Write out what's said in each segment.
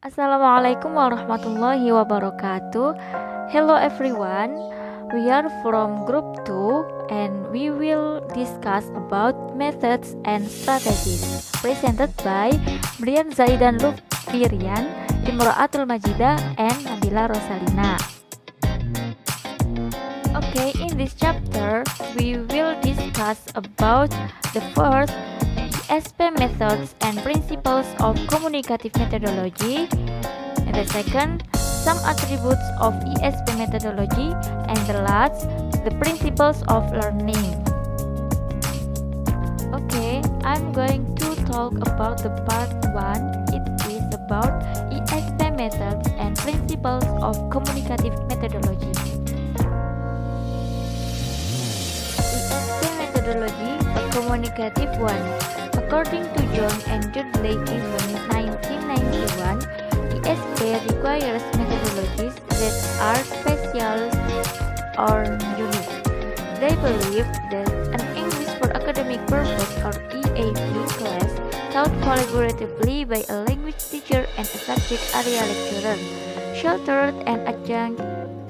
Assalamualaikum warahmatullahi wabarakatuh. Hello everyone. We are from group 2 and we will discuss about methods and strategies presented by Brian Zaidan Lufirian, Imro'atul Majidah and Nabila Rosalina. Okay, in this chapter we will discuss about the first ESP methods and principles of communicative methodology, and the second, some attributes of ESP methodology, and the last, the principles of learning. Okay, I'm going to talk about the part 1. It is about ESP methods and principles of communicative methodology. ESP methodology, a communicative one. According to John and Jude Leakey in 1991, ESP requires methodologies that are special or unique. They believe that an English for academic purpose or EAP class taught collaboratively by a language teacher and a subject area lecturer, sheltered and adjunct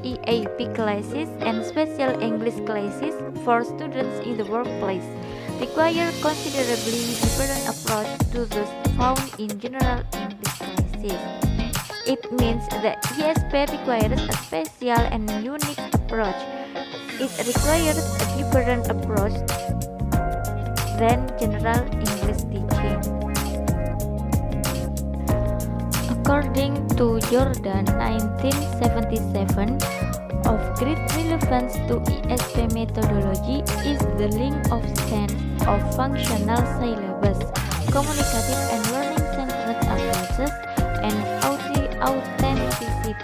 EAP classes and special English classes for students in the workplace require considerably different approach to those found in general English classes. It means that ESP requires a special and unique approach. It requires a different approach than general English teaching. According to Jordan 1977, of great relevance to ESP methodology is the link of sense of functional syllabus, communicative and learning-centered approaches, and authenticity,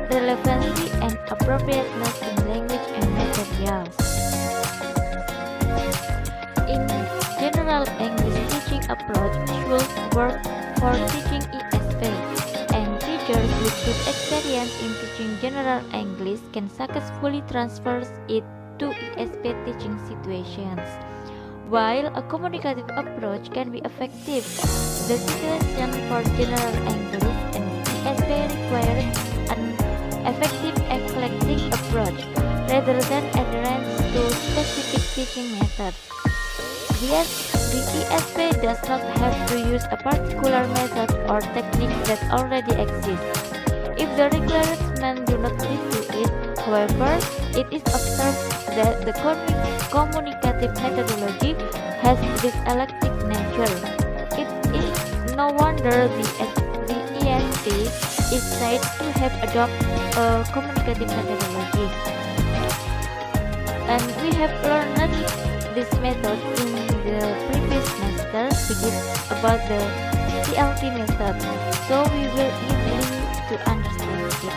relevancy, and appropriateness in language and materials. In general, English teaching approach should work for teaching ESP, and teachers with good experience in teaching general English can successfully transfer it to ESP teaching situations. While a communicative approach can be effective, the situation for general English and ESP requires an effective eclectic approach rather than adherence to specific teaching methods. Yes, the ESP does not have to use a particular method or technique that already exists. If the requirements do not lead to it, however, it is observed that the communicative methodology has this eclectic nature. It is no wonder the ESP is said to have adopted a communicative methodology. And we have learned this method in the previous semester about the CLT method, so we will easily to understand it.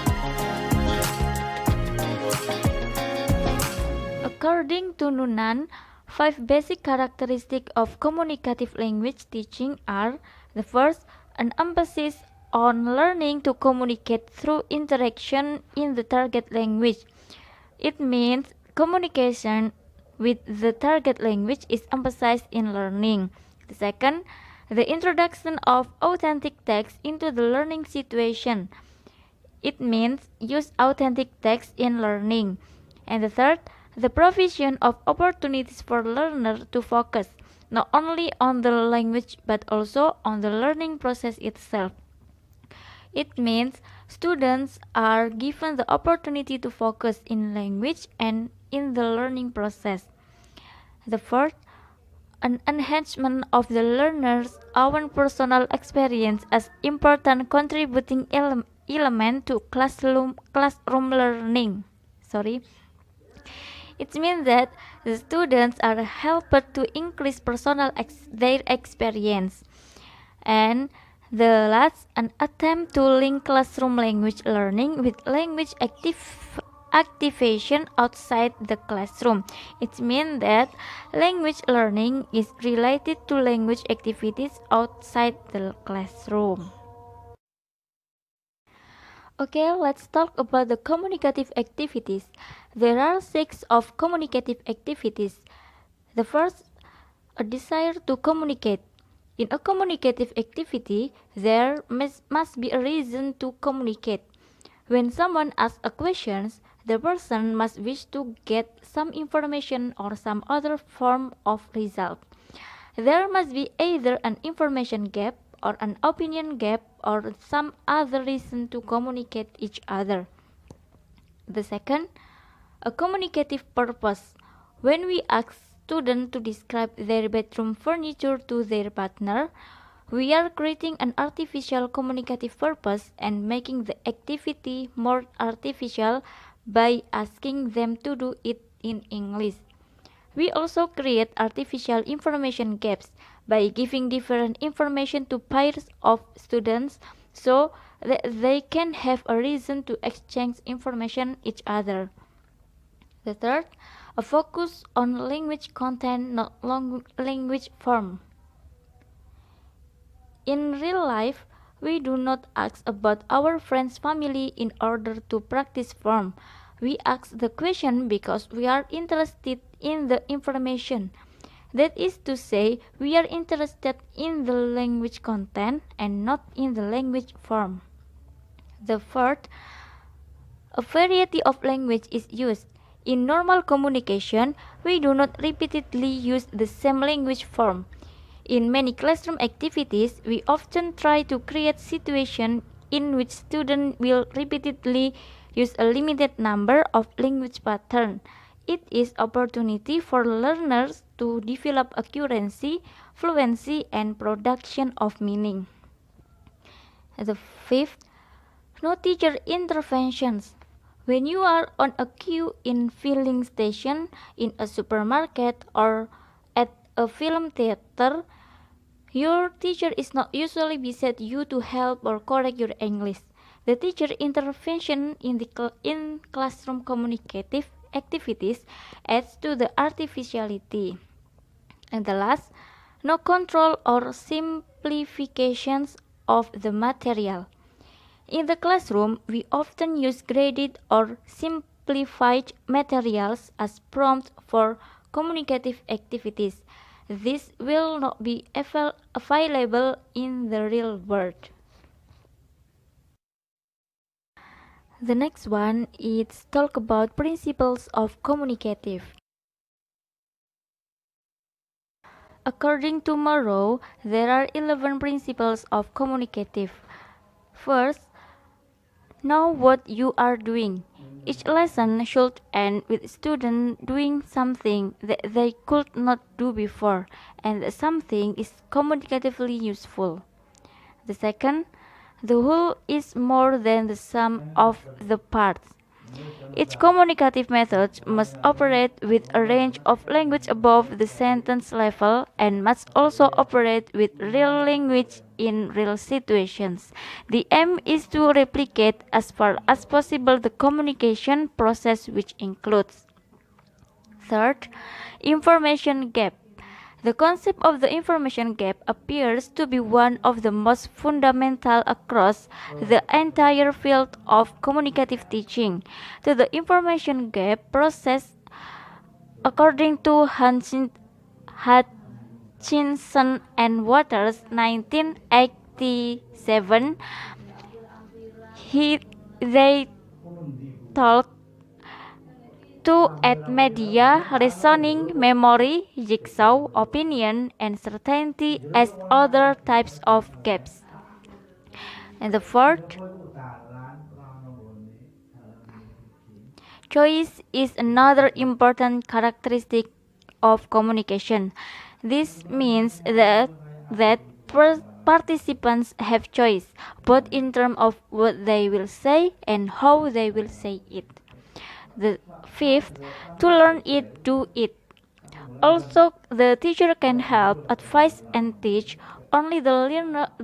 According to Nunan, 5 basic characteristics of communicative language teaching are: the first, an emphasis on learning to communicate through interaction in the target language. It means communication with the target language is emphasized in learning. The second, the introduction of authentic text into the learning situation. It means use authentic text in learning. And the third, the provision of opportunities for learner to focus not only on the language but also on the learning process itself. It means students are given the opportunity to focus in language and in the learning process. The fourth, an enhancement of the learner's own personal experience as important contributing element to classroom learning. It means that the students are helped to increase their experience. And the last, an attempt to link classroom language learning with language activation outside the classroom. It means that language learning is related to language activities outside the classroom. Okay, let's talk about the communicative activities. There are 6 of communicative activities. The first, a desire to communicate. In a communicative activity, there must be a reason to communicate. When someone asks a question, the person must wish to get some information or some other form of result. There must be either an information gap or an opinion gap or some other reason to communicate each other. The second, a communicative purpose. When we ask students to describe their bedroom furniture to their partner, we are creating an artificial communicative purpose and making the activity more artificial by asking them to do it in English. We also create artificial information gaps by giving different information to pairs of students so that they can have a reason to exchange information each other. The third, a focus on language content, not language form. In real life, we do not ask about our friend's family in order to practice form. We ask the question because we are interested in the information. That is to say, we are interested in the language content and not in the language form. The fourth, a variety of language is used. In normal communication, we do not repeatedly use the same language form. In many classroom activities, we often try to create situations in which students will repeatedly use a limited number of language patterns. It is opportunity for learners to develop accuracy, fluency, and production of meaning. The fifth, no teacher interventions. When you are on a queue in filling station, in a supermarket, or at a film theater, your teacher is not usually beside you to help or correct your English. The teacher intervention in classroom communicative activities adds to the artificiality. And the last, no control or simplifications of the material. In the classroom, we often use graded or simplified materials as prompts for communicative activities. This will not be available in the real world. The next one is talk about principles of communicative. According to Morrow, there are 11 principles of communicative. First, know what you are doing. Each lesson should end with students doing something that they could not do before, and that something is communicatively useful. The second, the whole is more than the sum of the parts. Each communicative method must operate with a range of language above the sentence level and must also operate with real language in real situations. The aim is to replicate as far as possible the communication process, which includes: third, information gap. The concept of the information gap appears to be one of the most fundamental across the entire field of communicative teaching. To the information gap process, according to Hutchinson and Waters, 1987, they talk to add media, reasoning, memory, jigsaw, opinion, and certainty as other types of gaps. And the fourth, choice is another important characteristic of communication. This means that participants have choice, both in terms of what they will say and how they will say it. The fifth, to learn it, do it. Also, the teacher can help, advise, and teach. Only the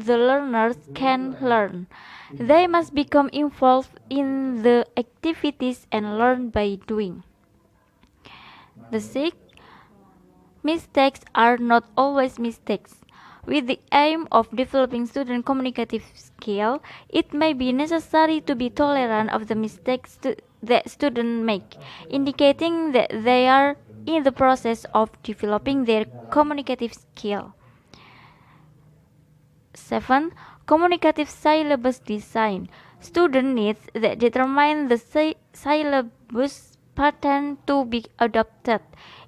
learners can learn. They must become involved in the activities and learn by doing. The sixth, mistakes are not always mistakes. With the aim of developing student communicative skill, it may be necessary to be tolerant of the mistakes that students make, indicating that they are in the process of developing their communicative skill. 7. Communicative syllabus design. Student needs that determine the syllabus pattern to be adopted.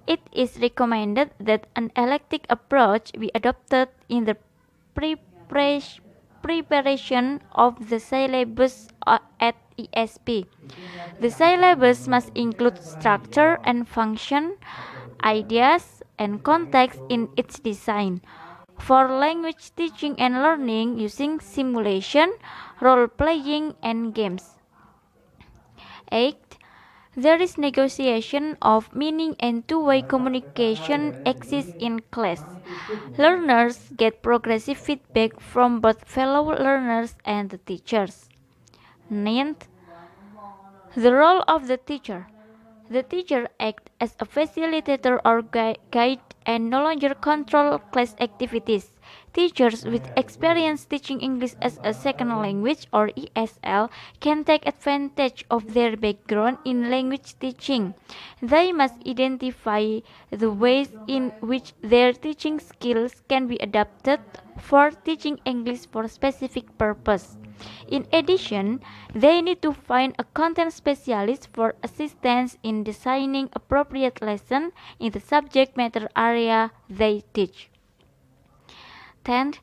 It is recommended that an eclectic approach be adopted in the preparation of the syllabus at ESP. The syllabus must include structure and function, ideas, and context in its design. For language teaching and learning using simulation, role-playing, and games. 8. There is negotiation of meaning and two-way communication exists in class. Learners get progressive feedback from both fellow learners and the teachers. 9th. The role of the teacher. The teacher acts as a facilitator or guide and no longer control class activities. Teachers with experience teaching English as a second language or ESL can take advantage of their background in language teaching. They must identify the ways in which their teaching skills can be adapted for teaching English for a specific purpose. In addition, they need to find a content specialist for assistance in designing appropriate lessons in the subject matter area they teach. 10th,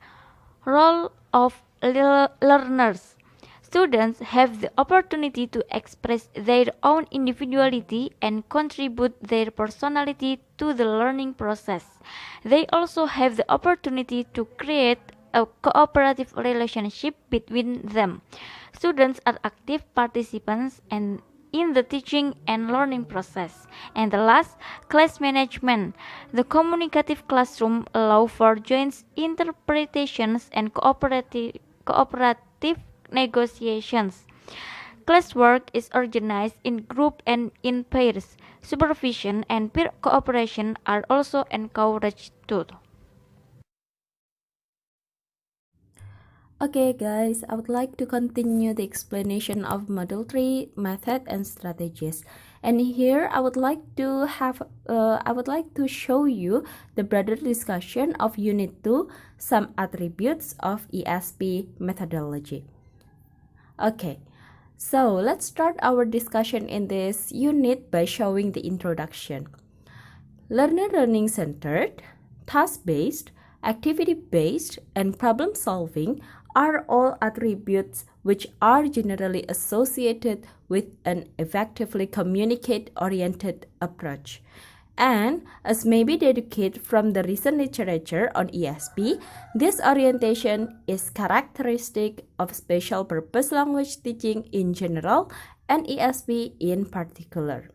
role of learners. Students have the opportunity to express their own individuality and contribute their personality to the learning process. They also have the opportunity to create a cooperative relationship between them. Students are active participants and in the teaching and learning process. And the last, class management. The communicative classroom allows for joint interpretations and cooperative negotiations. Classwork is organized in group and in pairs. Supervision and peer cooperation are also encouraged too. Okay guys, I would like to continue the explanation of Module 3 method and strategies. And here I would like to show you the broader discussion of Unit 2, some attributes of ESP methodology. Okay, so let's start our discussion in this unit by showing the introduction. Learning centered, task-based, activity-based, and problem-solving are all attributes which are generally associated with an effectively communicate-oriented approach. And as may be deduced from the recent literature on ESP, this orientation is characteristic of special purpose language teaching in general and ESP in particular.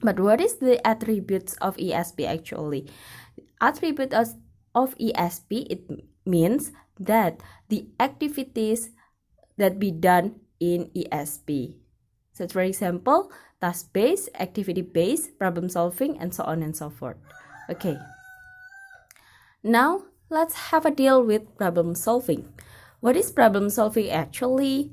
But what is the attributes of ESP actually? Attributes of ESP, it means that the activities that be done in ESP. So for example, task-based, activity-based, problem-solving, and so on and so forth. Okay. Now, let's have a deal with problem-solving. What is problem-solving actually?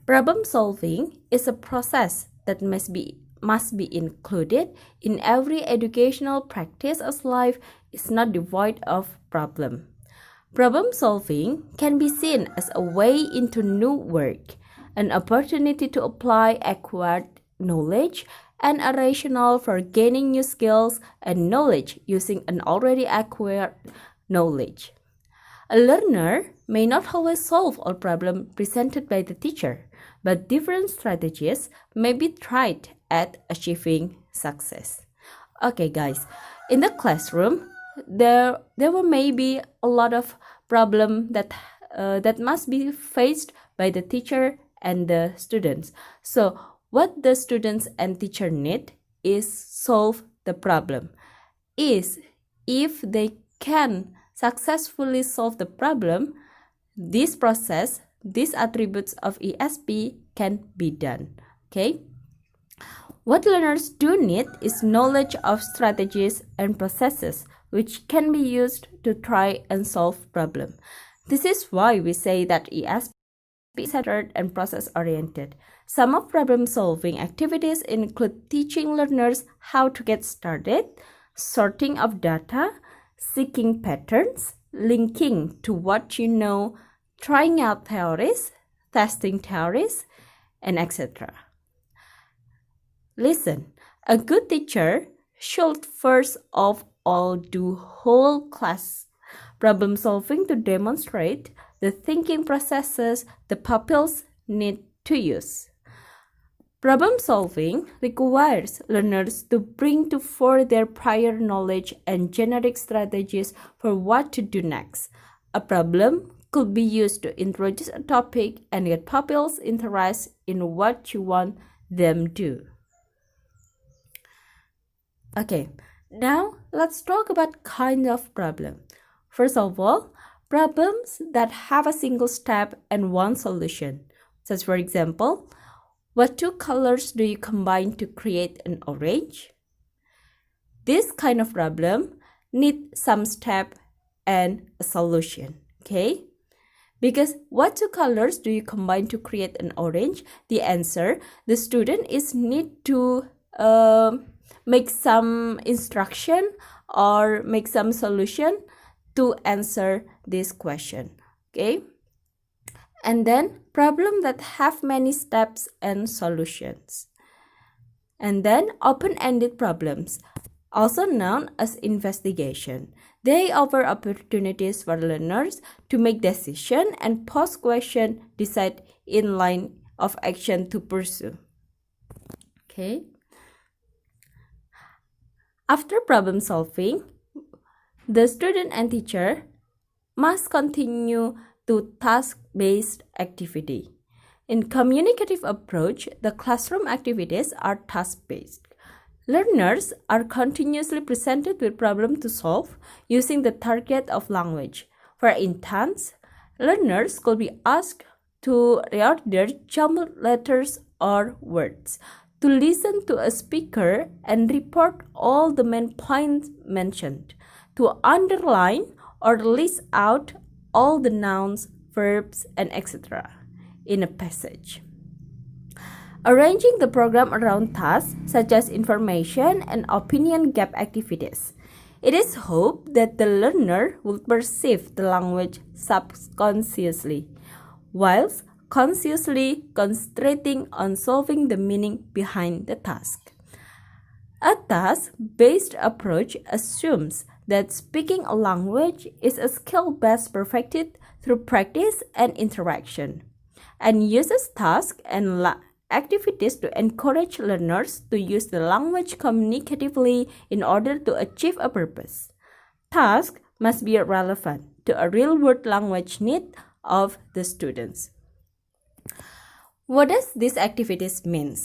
Problem-solving is a process that must be included in every educational practice as life is not devoid of problem. Problem solving can be seen as a way into new work, an opportunity to apply acquired knowledge, and a rationale for gaining new skills and knowledge using an already acquired knowledge. A learner may not always solve all problems presented by the teacher, but different strategies may be tried at achieving success. Okay guys, in the classroom, there were maybe a lot of problems that must be faced by the teacher and the students. So what the students and teacher need is solve the problem. If they can successfully solve the problem, this process, these attributes of ESP can be done. Okay. What learners do need is knowledge of strategies and processes which can be used to try and solve problems. This is why we say that ESP is centered and process-oriented. Some of problem-solving activities include teaching learners how to get started, sorting of data, seeking patterns, linking to what you know, trying out theories, testing theories, and etc. Listen, a good teacher should first of all do whole class problem solving to demonstrate the thinking processes the pupils need to use. Problem solving requires learners to bring to fore their prior knowledge and generic strategies for what to do next. A problem could be used to introduce a topic and get pupils' interest in what you want them to do. Okay, now let's talk about kind of problem. First of all, problems that have a single step and one solution. Such for example, what two colors do you combine to create an orange? This kind of problem needs some step and a solution, okay? Because what two colors do you combine to create an orange? The answer, the student is need to make some instruction or make some solution to answer this question, okay? And then problem that have many steps and solutions. And then open-ended problems, also known as investigation. They offer opportunities for learners to make decisions and pose questions, decide in line of action to pursue. Okay. After problem solving, the student and teacher must continue to task-based activity. In communicative approach, the classroom activities are task-based. Learners are continuously presented with problems to solve using the target of language. For instance, learners could be asked to reorder jumbled letters or words, to listen to a speaker and report all the main points mentioned, to underline or list out all the nouns, verbs, and etc. in a passage. Arranging the program around tasks such as information and opinion gap activities. It is hoped that the learner will perceive the language subconsciously, whilst consciously concentrating on solving the meaning behind the task. A task-based approach assumes that speaking a language is a skill best perfected through practice and interaction, and uses tasks and activities to encourage learners to use the language communicatively in order to achieve a purpose. Tasks must be relevant to a real-world language need of the students. What does these activities mean?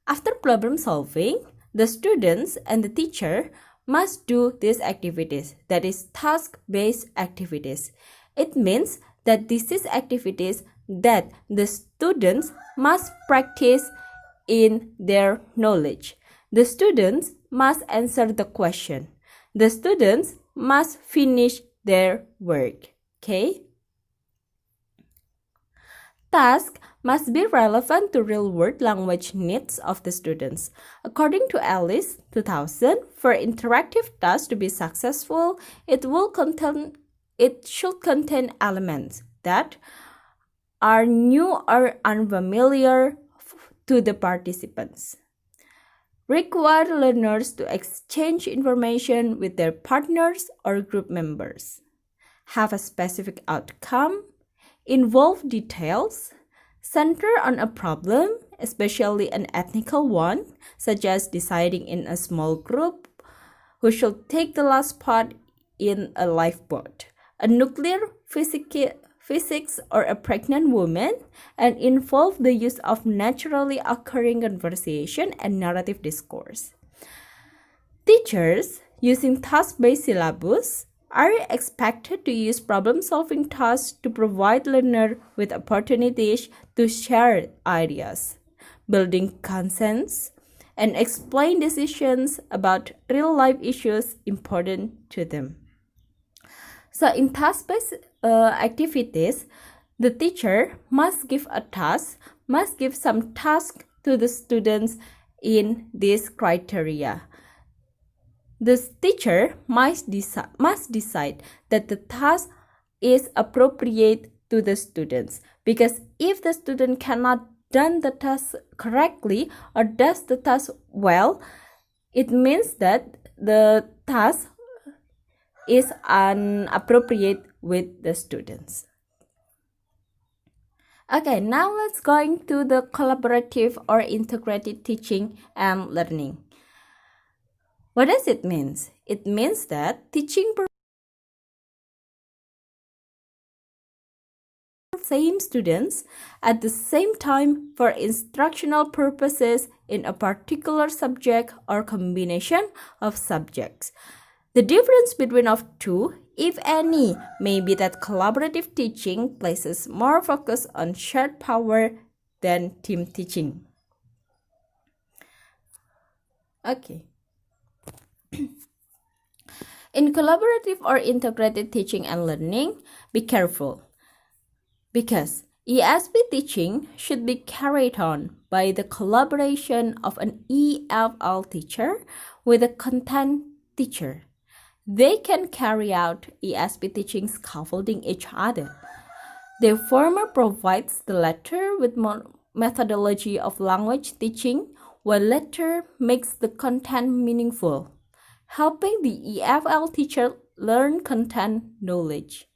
After problem solving, the students and the teacher must do these activities, that is task-based activities. It means that this is activities that the students must practice in their knowledge. The students must answer the question. The students must finish their work. Okay? Tasks must be relevant to real-world language needs of the students. According to Alice 2000, for interactive tasks to be successful, it should contain elements that are new or unfamiliar to the participants. Require learners to exchange information with their partners or group members. Have a specific outcome. Involve details. Center on a problem, especially an ethical one, such as deciding in a small group who should take the last part in a lifeboat, a nuclear physics or a pregnant woman, and involve the use of naturally occurring conversation and narrative discourse. Teachers using task-based syllabus are expected to use problem-solving tasks to provide learners with opportunities to share ideas, building consensus, and explain decisions about real-life issues important to them. So in task-based activities, the teacher must give some task to the students in this criteria. The teacher must decide that the task is appropriate to the students, because if the student cannot done the task correctly or does the task well, it means that the task is inappropriate with the students. Okay, now let's going to the collaborative or integrated teaching and learning. What does it mean? It means that teaching same students at the same time for instructional purposes in a particular subject or combination of subjects. The difference between of two, if any, may be that collaborative teaching places more focus on shared power than team teaching. Okay. In collaborative or integrated teaching and learning, be careful, because ESP teaching should be carried on by the collaboration of an EFL teacher with a content teacher. They can carry out ESP teaching scaffolding each other. The former provides the latter with methodology of language teaching, while latter makes the content meaningful, helping the EFL teacher learn content knowledge.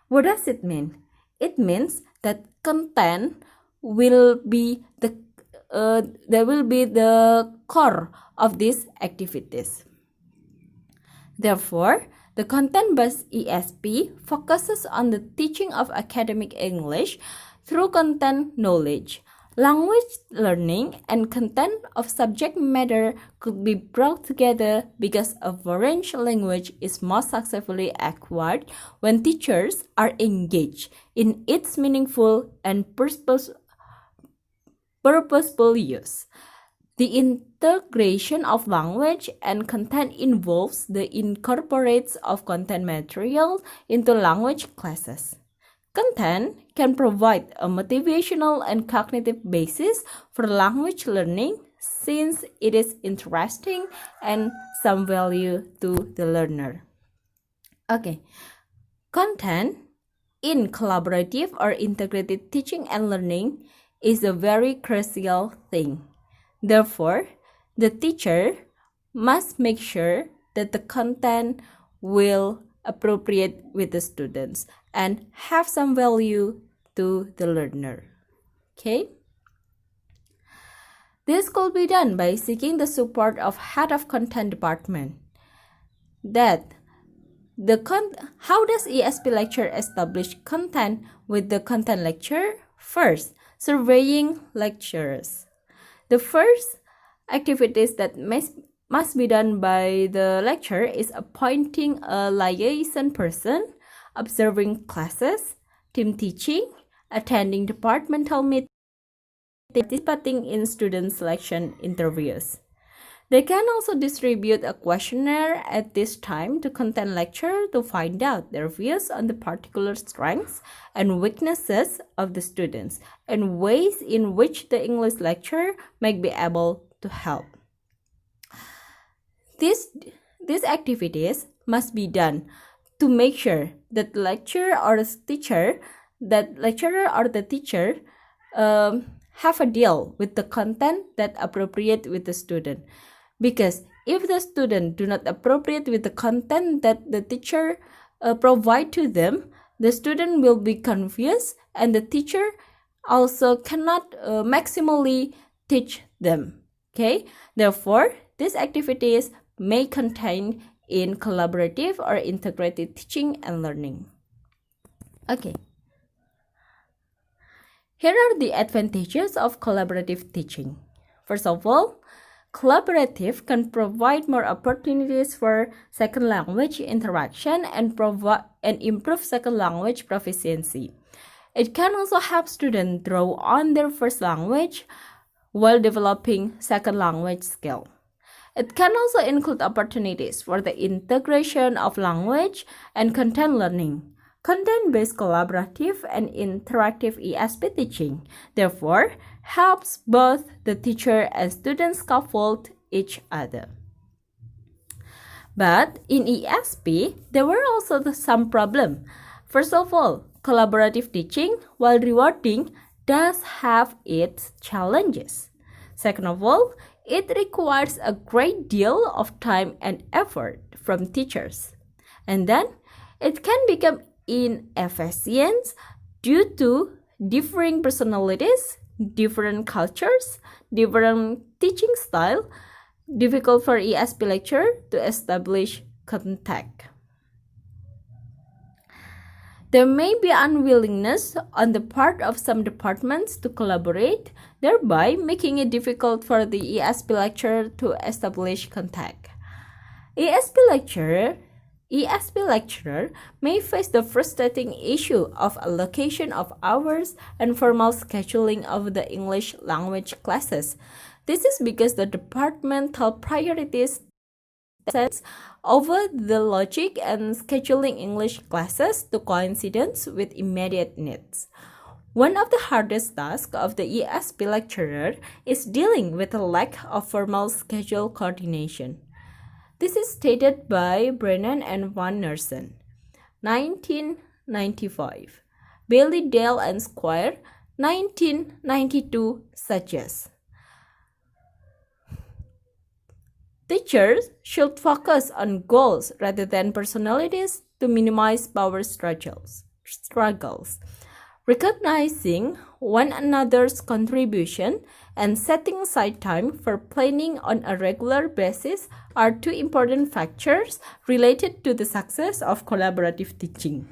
What does it mean? It means that content will be the core of these activities. Therefore, the content-based ESP focuses on the teaching of academic English through content knowledge. Language learning and content of subject matter could be brought together because a foreign language is most successfully acquired when teachers are engaged in its meaningful and purposeful use. The integration of language and content involves the incorporates of content material into language classes. Content can provide a motivational and cognitive basis for language learning, since it is interesting and some value to the learner. Okay, content in collaborative or integrated teaching and learning is a very crucial thing. Therefore, the teacher must make sure that the content will appropriate with the students and have some value to the learner. Okay? This could be done by seeking the support of head of content department. How does ESP lecture establish content with the content lecture? First, surveying lecturers. The first activities that must be done by the lecturer is appointing a liaison person, observing classes, team teaching, attending departmental meetings, participating in student selection interviews. They can also distribute a questionnaire at this time to content lecturer to find out their views on the particular strengths and weaknesses of the students and ways in which the English lecturer may be able to help. These activities must be done to make sure that the lecturer or the teacher have a deal with the content that appropriate with the student. Because if the student do not appropriate with the content that the teacher provide to them, the student will be confused and the teacher also cannot maximally teach them. Okay, therefore, these activities may contain in collaborative or integrated teaching and learning. Okay. Here are the advantages of collaborative teaching. First of all, collaborative can provide more opportunities for second language interaction and improve second language proficiency. It can also help students draw on their first language while developing second language skill. It can also include opportunities for the integration of language and content learning. Content-based collaborative and interactive ESP teaching, therefore, helps both the teacher and students scaffold each other. But in ESP, there were also some problems. First of all, collaborative teaching, while rewarding, does have its challenges. Second of all, it requires a great deal of time and effort from teachers. And then, it can become inefficient due to differing personalities, different cultures, different teaching style, difficult for ESP lecturer to establish contact. There may be unwillingness on the part of some departments to collaborate, thereby making it difficult for the ESP lecturer to establish contact. ESP lecturer may face the frustrating issue of allocation of hours and formal scheduling of the English language classes. This is because the departmental priorities over the logic and scheduling English classes to coincidence with immediate needs. One of the hardest tasks of the ESP lecturer is dealing with a lack of formal schedule coordination. This is stated by Brennan and Van Nersen, 1995. Bailey, Dale, and Squire, 1992, suggests teachers should focus on goals rather than personalities to minimize power struggles. Recognizing one another's contribution and setting aside time for planning on a regular basis are two important factors related to the success of collaborative teaching.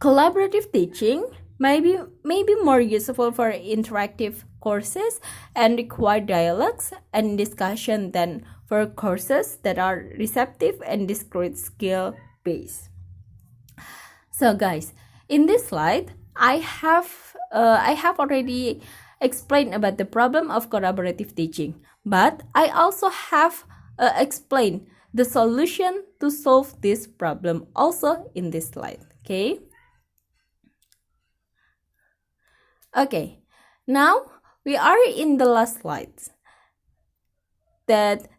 Collaborative teaching may be more useful for interactive courses and require dialogues and discussion than for courses that are receptive and discrete skill based. So guys, in this slide, I have already explained about the problem of collaborative teaching, but I also have explained the solution to solve this problem also in this slide. Okay, now we are in the last slides. That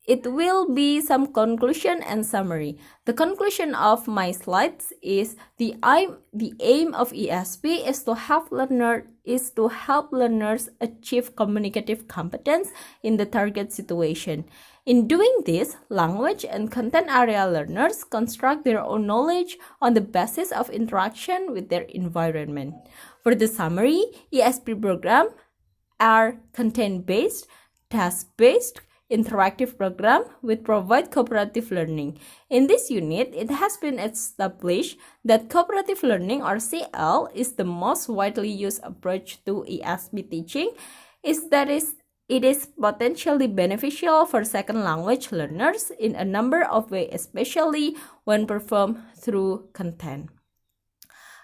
it will be some conclusion and summary. The conclusion of my slides is the aim of ESP is to help learners achieve communicative competence in the target situation. In doing this, language and content area learners construct their own knowledge on the basis of interaction with their environment. For the summary, ESP program are content-based, task-based, interactive program which provide cooperative learning. In this unit, it has been established that cooperative learning or CL is the most widely used approach to ESP teaching. It is potentially beneficial for second language learners in a number of ways, especially when performed through content.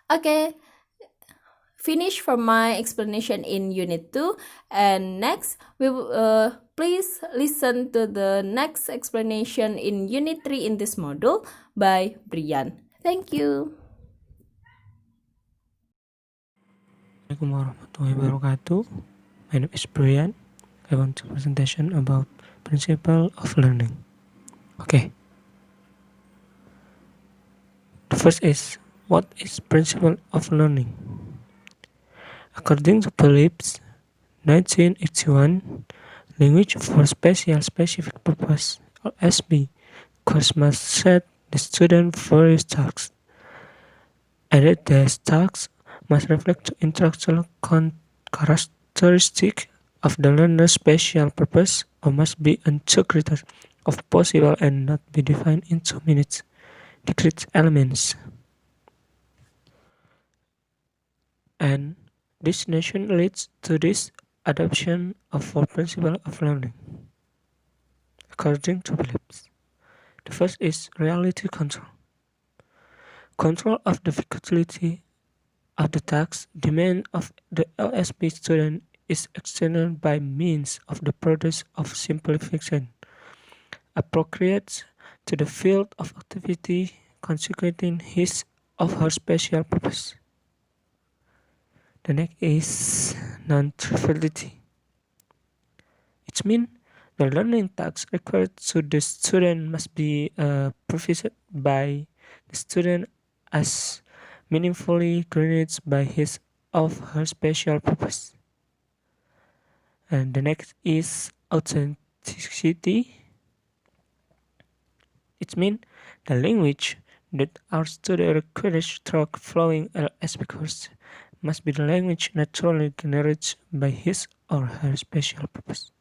Okay, finish for my explanation in Unit 2, and next we will please listen to the next explanation in Unit 3 in this module by Brian. Thank you. Assalamualaikum warahmatullahi wabarakatuh. My name is Brian. I want to presentation about principle of learning. Okay. The first is, what is principle of learning? According to Phillips, 1981, language for specific purpose, or SP, course must set the student various tasks, and that these tasks must reflect the intellectual characteristic of the learner's special purpose, or must be integrated if possible and not be defined into minutes, discrete elements. And this notion leads to this adoption of four principles of learning. According to Phillips, the first is reality control. Control of the difficulty of the task demand of the LSP student is extended by means of the process of simplification, appropriate to the field of activity consequting his or her special purpose. The next is non-triviality. It means The learning tasks required to the student must be provided by the student as meaningfully granted by his of her special purpose. And the next is authenticity. It means the language that our student requires through flowing LSP course must be the language naturally generated by his or her special purpose.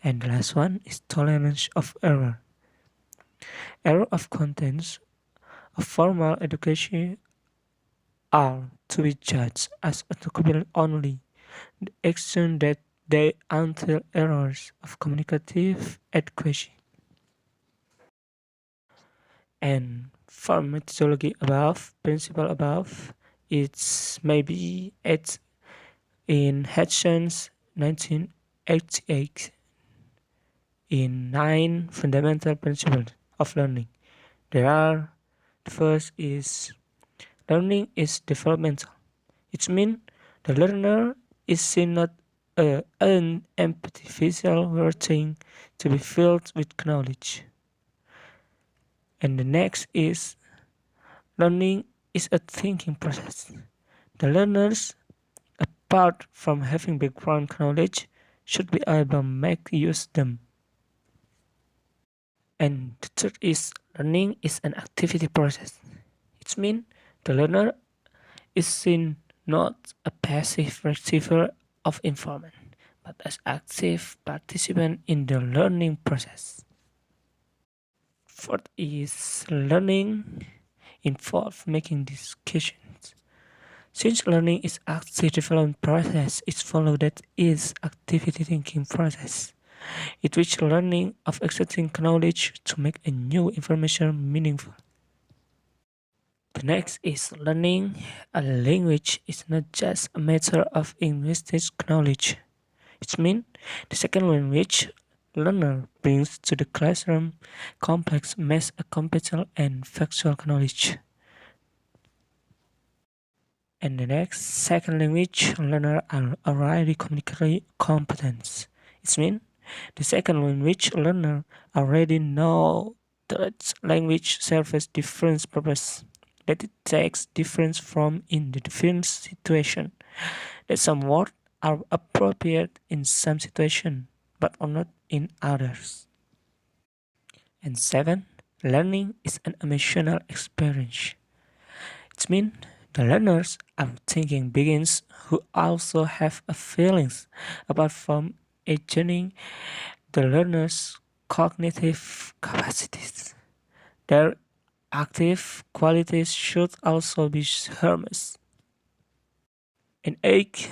And the last one is tolerance of error. Error of contents of formal education are to be judged as applicable only the extent that they entail errors of communicative adequacy. And for methodology above, principle above, it's maybe it's in Hudson's 1988 in 9 fundamental principles of learning. There are the first is learning is developmental. It means the learner is seen not an empty visual thing to be filled with knowledge. And the next is learning is a thinking process. The learners, apart from having background knowledge, should be able to make use of them. And the third is learning is an activity process. It means the learner is seen not a passive receiver of information, but as active participant in the learning process. Fourth is learning involves making decisions. Since learning is active development process, it follows that is activity thinking process. It which learning of accepting knowledge to make a new information meaningful. The next is learning a language is not just a matter of linguistic knowledge. It means the second language learner brings to the classroom complex math, computer, and factual knowledge. And the next second language learner are already communicatory competence. It means the second language learner already know that language serves different purpose, that it takes difference from in the different situation, that some words are appropriate in some situation but are not in others. And seven, learning is an emotional experience. It means the learners are thinking beings who also have a feelings apart from enjoying the learner's cognitive capacities. Their active qualities should also be harnessed. In 8,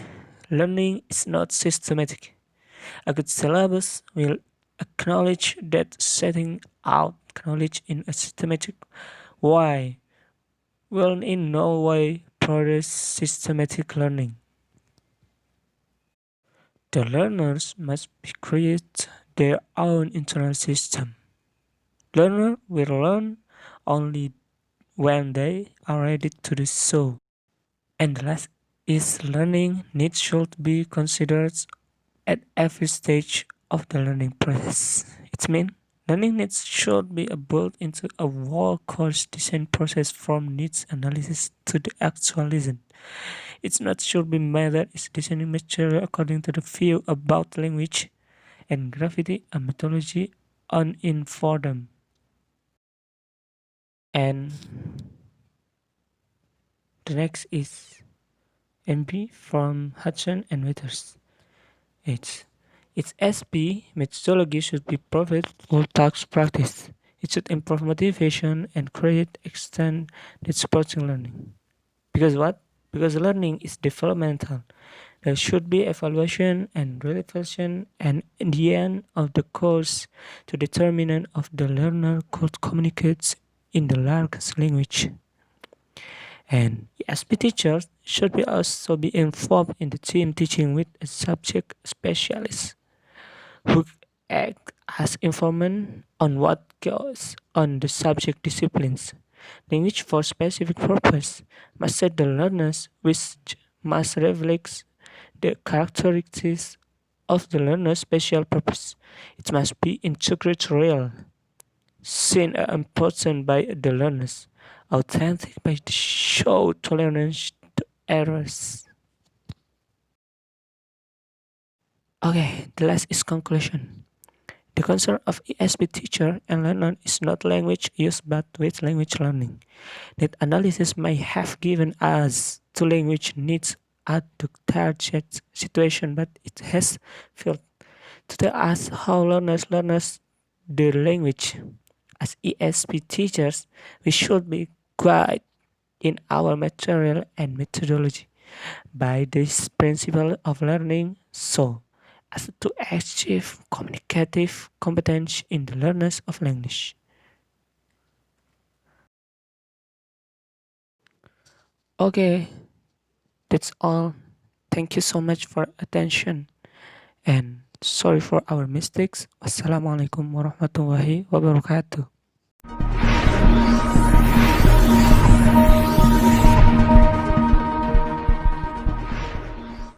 learning is not systematic. A good syllabus will acknowledge that setting out knowledge in a systematic way will in no way produce systematic learning. The learners must create their own internal system. Learner will learn only when they are ready to do so. And the last is learning needs should be considered at every stage of the learning process. It means learning needs should be built into a whole course design process from needs analysis to the actual lesson. It's not should be measured as designing material according to the view about language and gravity and methodology on in for them. And the next is MB from Hudson and Withers. Its SP methodology should be profit or tax practice. It should improve motivation and create extend the supporting learning. Because what? Because learning is developmental. There should be evaluation and reflection and in the end of the course to determine if the learner could communicate in the largest language. And ESP teachers should be also be involved in the team teaching with a subject specialist who act as informant on what goes on the subject disciplines. Language for specific purpose must set the learners which must reflect the characteristics of the learner's special purpose. It must be integrated real, seen as important by the learners, authentic by the show tolerance to errors. Okay, the last is conclusion. The concern of ESP teacher and learner is not language use but with language learning. That analysis may have given us to language needs at the target situation, but it has failed to tell us how learners the language. As ESP teachers, we should be guided in our material and methodology by this principle of learning so as to achieve communicative competence in the learners of language. Okay, that's all. Thank you so much for attention and sorry for our mistakes. Wassalamualaikum warahmatullahi wabarakatuh.